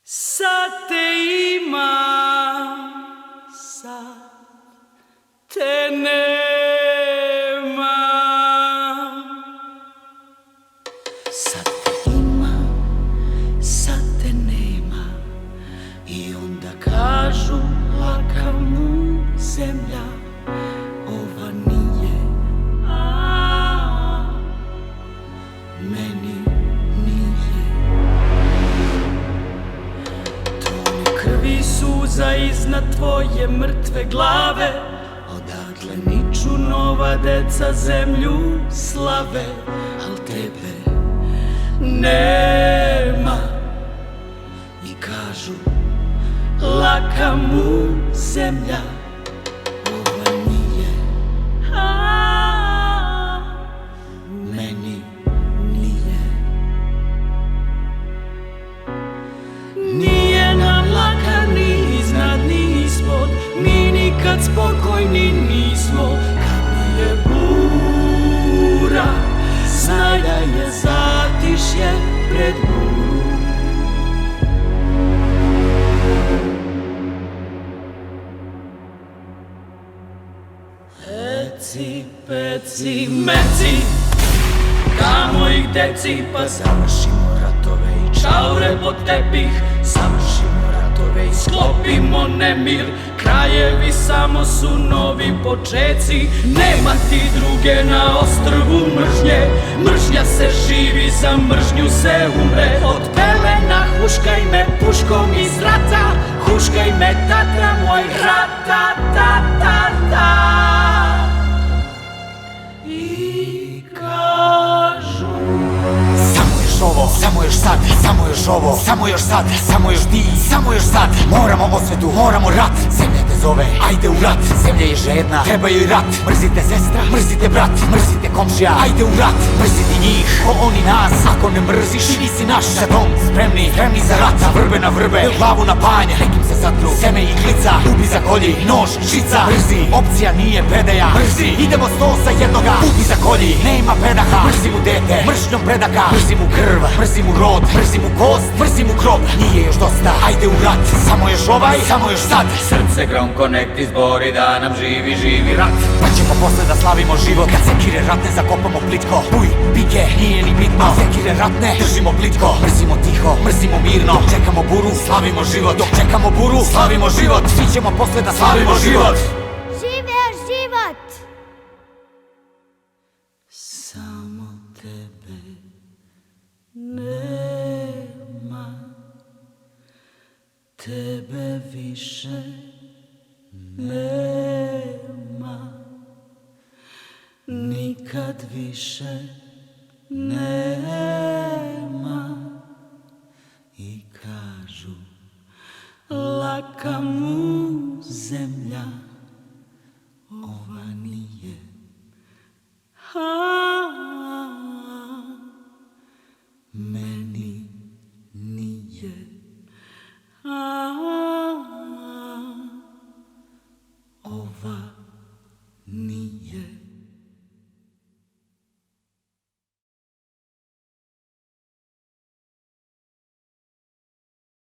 Sad te imam, sad te nemam. Sad te imam, sad te nema. I onda kažu laka mu zemlja, ova nije, meni nije. Tone krvi suza iznad tvoje mrtve glave, odakle niču nova deca zemlju slave, al tebe nema. I kažu laka mu zemlja, ova nije, meni nije. Nije nam laka ni iznad ni ispod, mi nikad spokojni nismo. Kad je bura, znaj da je zatišje pred buru. Peci, peci, meci, damo ih deci, pa završimo ratove i čaure pod tepih. Završimo ratove i sklopimo nemir, krajevi samo su novi počeci. Nema ti druge na ostrvu mržnje, mržnja se živi, za mržnju se umre. Od pelena huškaj me puškom iz rata, huškaj me Tatra moj rat-ta-ta-ta-ta. I kažu samo još sad, samo još ovo, samo još sad, samo još ti, samo još sad. Moramo osvetu, moramo rat, zemlja te zove, ajde u rat. Zemlja je žedna, treba joj rat. Mrzite sestra, mrzite brat, mrzite komšija, ajde u rat. Mrziti njih, ko oni nas, ako ne mrziš, ti nisi naš. Za dom, spremni, spremni za rat. Na vrbe, glavu na panj, nekim se zatru, seme i glica. Ubi za kolji, nož, žica, mrzi, opcija nije predaja. Mrzi, idemo 100 za jednoga, ubi za kolji, nema predaha. Mrzi mu dete, mržnjom predaka, mrzi mu krv, mrzi mu rod, mrzi mu kost, mrzi mu grob. Nije još dosta, ajde u rat, samo još ovaj, samo još sad. Srce Ground Connect izbori da nam živi rat. Pa ćemo posle da slavimo život, kad sekire ratne zakopamo plitko. Buj, pike, nije ni bitno, a sekire ratne držimo plitko. Mrzimo tiho, mrzimo mirno, dok čekamo buru, slavimo život. Dok čekamo buru, slavimo život. Svi ćemo posle da slavimo život. Živeo život! samo tebe nema, tebe više nema, nikad više nema.